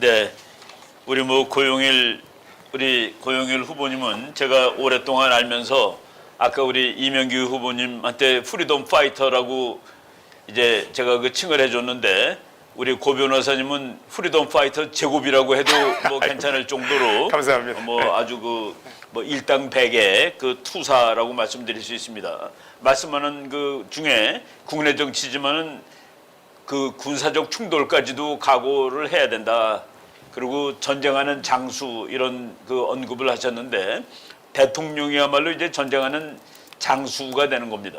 네, 우리 고용일 후보님은 제가 오랫동안 알면서 아까 우리 이명규 후보님한테 프리덤 파이터라고 이제 제가 그 칭을 해줬는데 우리 고 변호사님은 프리덤 파이터 제곱이라고 해도 뭐 괜찮을 정도로 감사합니다. 뭐 아주 뭐 일당백의 그 투사라고 말씀드릴 수 있습니다. 말씀하는 그 중에 국내 정치지만은 그 군사적 충돌까지도 각오를 해야 된다. 그리고 전쟁하는 장수 이런 그 언급을 하셨는데 대통령이야말로 이제 전쟁하는 장수가 되는 겁니다.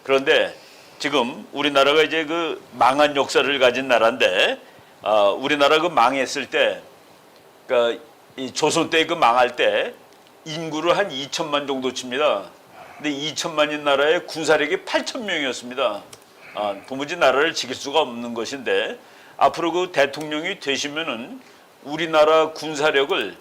그런데 지금 우리나라가 이제 그 망한 역사를 가진 나라인데 우리나라 그 망했을 때 그러니까 이 조선 때 그 망할 때 인구를 한 2천만 정도 칩니다. 근데 2천만인 나라에 군사력이 8천 명이었습니다. 도무지 나라를 지킬 수가 없는 것인데 앞으로 그 대통령이 되시면은 우리나라 군사력을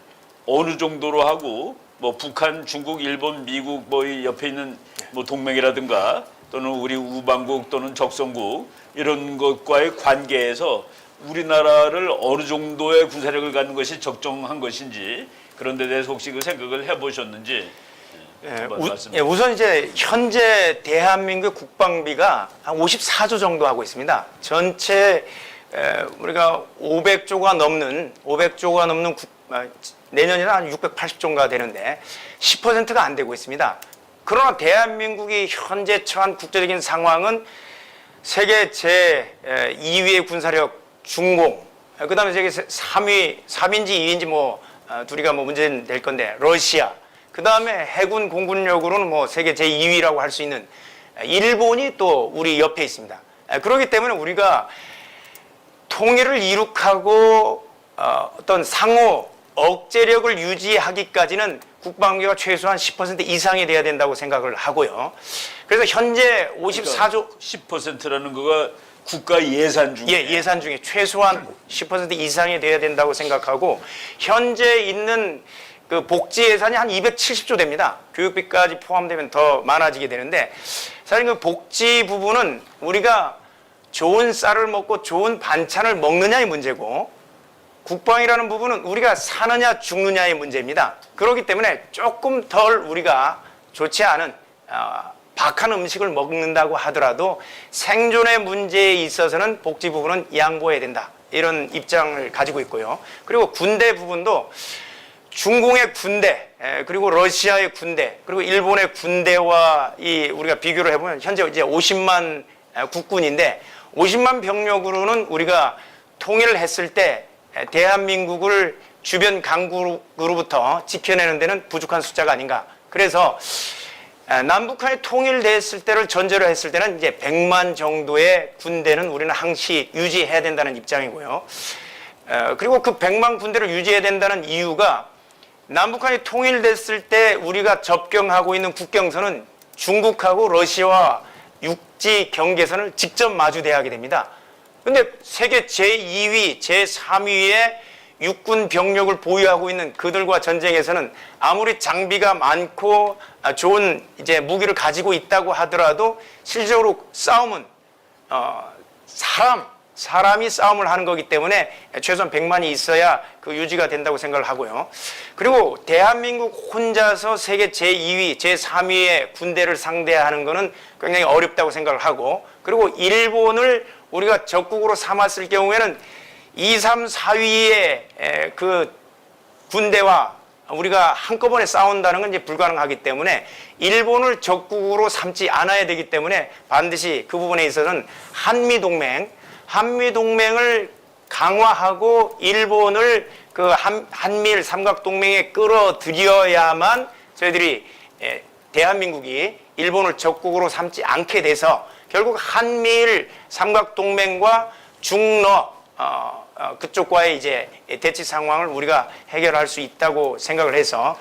어느 정도로 하고 뭐 북한, 중국, 일본, 미국 뭐 옆에 있는 뭐 동맹이라든가 또는 우리 우방국 또는 적성국 이런 것과의 관계에서 우리나라를 어느 정도의 군사력을 갖는 것이 적정한 것인지 그런 데 대해서 혹시 그 생각을 해보셨는지 우선 이제 현재 대한민국 국방비가 한 54조 정도 하고 있습니다. 전체 우리가 500조가 넘는 내년에는 한 680조가 되는데 10%가 안 되고 있습니다. 그러나 대한민국이 현재 처한 국제적인 상황은 세계 제2위의 군사력 중공, 그 다음에 세계 3위인지 2위인지 뭐 둘이가 뭐 문제는 될 건데 러시아, 그 다음에 해군 공군력으로는 뭐 세계 제2위라고 할 수 있는 일본이 또 우리 옆에 있습니다. 그렇기 때문에 우리가 통일을 이룩하고 어떤 상호 억제력을 유지하기까지는 국방비가 최소한 10% 이상이 돼야 된다고 생각을 하고요. 그래서 현재 54조 10%라는 거가 국가 예산 중에 예산 중에 최소한 10% 이상이 돼야 된다고 생각하고 현재 있는 그 복지 예산이 한 270조 됩니다. 교육비까지 포함되면 더 많아지게 되는데 사실 그 복지 부분은 우리가 좋은 쌀을 먹고 좋은 반찬을 먹느냐의 문제고 국방이라는 부분은 우리가 사느냐 죽느냐의 문제입니다. 그렇기 때문에 조금 덜 우리가 좋지 않은 박한 음식을 먹는다고 하더라도 생존의 문제에 있어서는 복지 부분은 양보해야 된다. 이런 입장을 가지고 있고요. 그리고 군대 부분도 중공의 군대, 그리고 러시아의 군대, 그리고 일본의 군대와 우리가 비교를 해보면 현재 이제 50만 국군인데 50만 병력으로는 우리가 통일을 했을 때 대한민국을 주변 강국으로부터 지켜내는 데는 부족한 숫자가 아닌가. 그래서 남북한이 통일됐을 때를 전제로 했을 때는 이제 100만 정도의 군대는 우리는 항시 유지해야 된다는 입장이고요. 그리고 그 100만 군대를 유지해야 된다는 이유가 남북한이 통일됐을 때 우리가 접경하고 있는 국경선은 중국하고 러시아와 육지 경계선을 직접 마주대하게 됩니다. 근데 세계 제2위, 제3위의 육군 병력을 보유하고 있는 그들과 전쟁에서는 아무리 장비가 많고 좋은 이제 무기를 가지고 있다고 하더라도 실질적으로 싸움은 사람이 싸움을 하는 거기 때문에 최소한 100만이 있어야 그 유지가 된다고 생각을 하고요. 그리고 대한민국 혼자서 세계 제2위, 제3위의 군대를 상대하는 거는 굉장히 어렵다고 생각을 하고 그리고 일본을 우리가 적국으로 삼았을 경우에는 2, 3, 4위의 그 군대와 우리가 한꺼번에 싸운다는 건 이제 불가능하기 때문에 일본을 적국으로 삼지 않아야 되기 때문에 반드시 그 부분에 있어서는 한미동맹을 강화하고 일본을 그 한미일 삼각동맹에 끌어들여야만 저희들이 대한민국이 일본을 적국으로 삼지 않게 돼서 결국 한미일 삼각동맹과 중러 그쪽과의 이제 대치 상황을 우리가 해결할 수 있다고 생각을 해서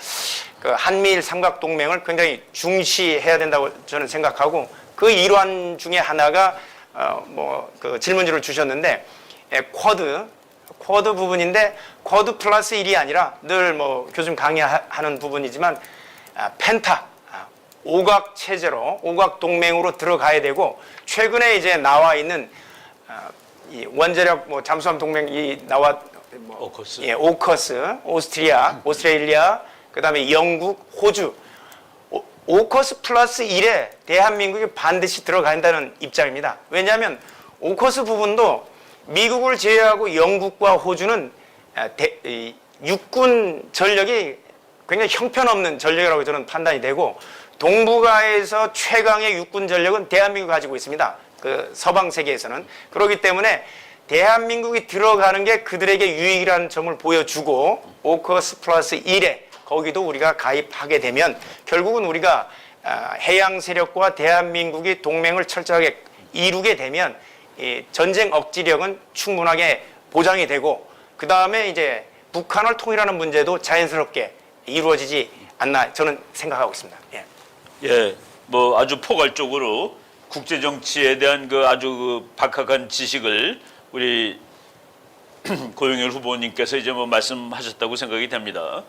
그 한미일 삼각동맹을 굉장히 중시해야 된다고 저는 생각하고 그 일환 중에 하나가 그 질문지를 주셨는데 쿼드 부분인데 쿼드 플러스 1이 아니라 늘 뭐 교수님 강의하는 부분이지만 펜타 오각 체제로 오각 동맹으로 들어가야 되고 최근에 이제 나와 있는 이 원자력 잠수함 동맹이 오커스. 예, 오커스, 오스트레일리아, 그다음에 영국, 호주. 오커스 플러스 1에 대한민국이 반드시 들어간다는 입장입니다. 왜냐하면 오커스 부분도 미국을 제외하고 영국과 호주는 육군 전력이 굉장히 형편없는 전력이라고 저는 판단이 되고, 동북아에서 최강의 육군 전력은 대한민국이 가지고 있습니다. 그 서방 세계에서는. 그렇기 때문에 대한민국이 들어가는 게 그들에게 유익이라는 점을 보여주고, 오커스 플러스 1에 거기도 우리가 가입하게 되면 결국은 우리가 해양 세력과 대한민국이 동맹을 철저하게 이루게 되면 이 전쟁 억지력은 충분하게 보장이 되고, 그 다음에 이제 북한을 통일하는 문제도 자연스럽게 이루어지지 않나 저는 생각하고 있습니다. 예. 예, 뭐 아주 포괄적으로 국제 정치에 대한 그 아주 그 박학한 지식을 우리 고영일 후보님께서 이제 뭐 말씀하셨다고 생각이 됩니다.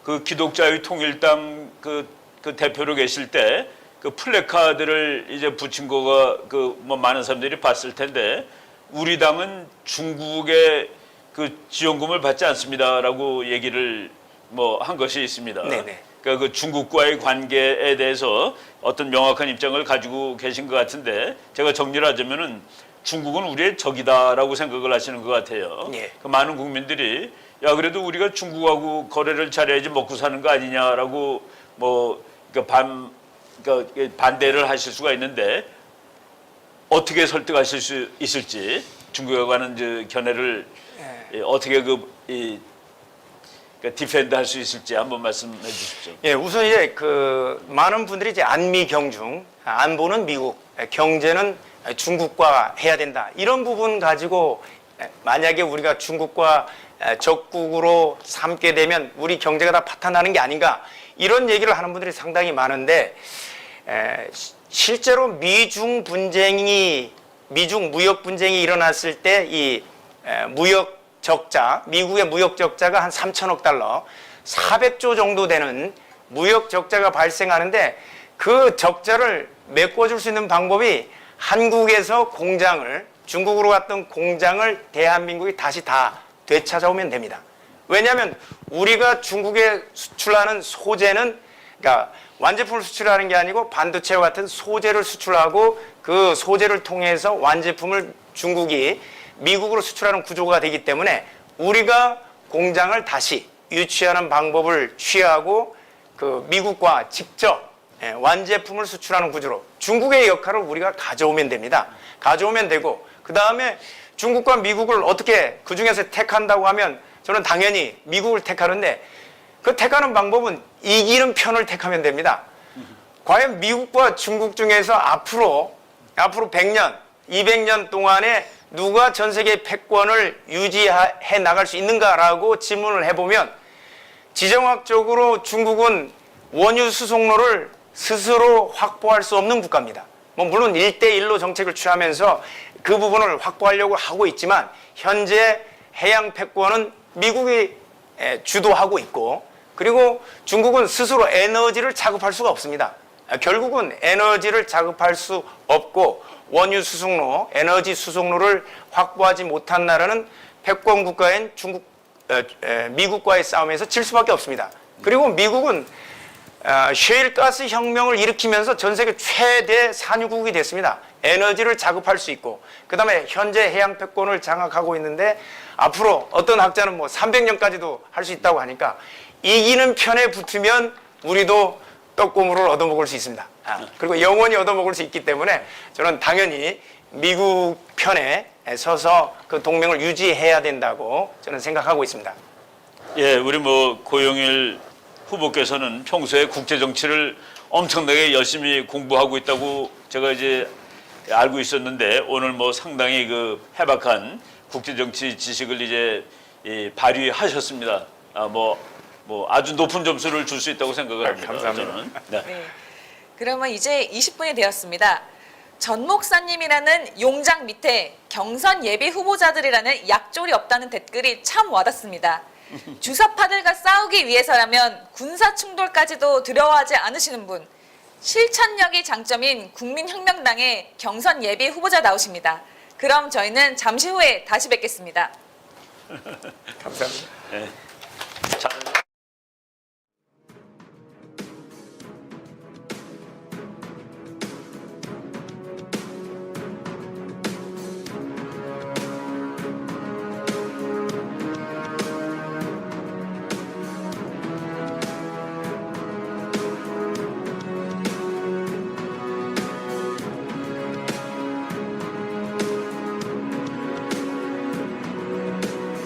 그 기독자유 통일당 그 대표로 계실 때 그 플래카드를 이제 붙인 거가 그 뭐 많은 사람들이 봤을 텐데, 우리 당은 중국의 그 지원금을 받지 않습니다라고 얘기를 뭐 한 것이 있습니다. 네네. 그러니까 그 중국과의 관계에 대해서 어떤 명확한 입장을 가지고 계신 것 같은데, 제가 정리를 하자면은 중국은 우리의 적이다라고 생각을 하시는 것 같아요. 예. 그 많은 국민들이 야 그래도 우리가 중국하고 거래를 잘해야지 먹고 사는 거 아니냐라고 뭐 그러니까 반대를 하실 수가 있는데, 어떻게 설득하실 수 있을지 중국에 관한 견해를 어떻게 디펜드 할 수 있을지 한번 말씀해 주십시오. 예, 우선 이제 그 많은 분들이 이제 안미 경중, 안보는 미국, 경제는 중국과 해야 된다, 이런 부분 가지고 만약에 우리가 중국과 적국으로 삼게 되면 우리 경제가 다 파탄나는 게 아닌가, 이런 얘기를 하는 분들이 상당히 많은데, 실제로 미중 무역 분쟁이 일어났을 때 이 무역 적자, 미국의 무역 적자가 한 3천억 달러, 400조 정도 되는 무역 적자가 발생하는데, 그 적자를 메꿔줄 수 있는 방법이 한국에서 공장을, 중국으로 갔던 공장을 대한민국이 다시 다 되찾아오면 됩니다. 왜냐하면 우리가 중국에 수출하는 소재는, 그러니까 완제품을 수출하는 게 아니고 반도체와 같은 소재를 수출하고, 그 소재를 통해서 완제품을 중국이 미국으로 수출하는 구조가 되기 때문에 우리가 공장을 다시 유치하는 방법을 취하고 그 미국과 직접 완제품을 수출하는 구조로 중국의 역할을 우리가 가져오면 됩니다. 가져오면 되고, 그 다음에 중국과 미국을 어떻게 그 중에서 택한다고 하면 저는 당연히 미국을 택하는데, 그 택하는 방법은 이기는 편을 택하면 됩니다. 과연 미국과 중국 중에서 앞으로 100년, 200년 동안에 누가 전 세계 패권을 유지해 나갈 수 있는가라고 질문을 해보면, 지정학적으로 중국은 원유 수송로를 스스로 확보할 수 없는 국가입니다. 뭐 물론 1대1로 정책을 취하면서 그 부분을 확보하려고 하고 있지만, 현재 해양 패권은 미국이 주도하고 있고, 그리고 중국은 스스로 에너지를 자급할 수가 없습니다. 결국은 에너지를 자급할 수 없고 원유 수송로, 에너지 수송로를 확보하지 못한 나라는 패권 국가인 미국과의 싸움에서 질 수밖에 없습니다. 그리고 미국은 셰일가스 혁명을 일으키면서 전 세계 최대 산유국이 됐습니다. 에너지를 자급할 수 있고, 그 다음에 현재 해양 패권을 장악하고 있는데, 앞으로 어떤 학자는 뭐 300년까지도 할 수 있다고 하니까, 이기는 편에 붙으면 우리도 떡고물을 얻어먹을 수 있습니다. 그리고 영원히 얻어먹을 수 있기 때문에 저는 당연히 미국 편에 서서 그 동맹을 유지해야 된다고 저는 생각하고 있습니다. 예, 우리 뭐 고영일 후보께서는 평소에 국제 정치를 엄청나게 열심히 공부하고 있다고 제가 이제 알고 있었는데, 오늘 뭐 상당히 그 해박한 국제 정치 지식을 이제 발휘하셨습니다. 뭐 아주 높은 점수를 줄 수 있다고 생각을 합니다. 감사합니다. 저는. 네. 네. 그러면 이제 20분이 되었습니다. 전 목사님이라는 용장 밑에 경선 예비 후보자들이라는 약졸이 없다는 댓글이 참 와닿습니다. 주사파들과 싸우기 위해서라면 군사 충돌까지도 두려워하지 않으시는 분, 실천력이 장점인 국민혁명당의 경선 예비 후보자 나오십니다. 그럼 저희는 잠시 후에 다시 뵙겠습니다. 감사합니다. 예.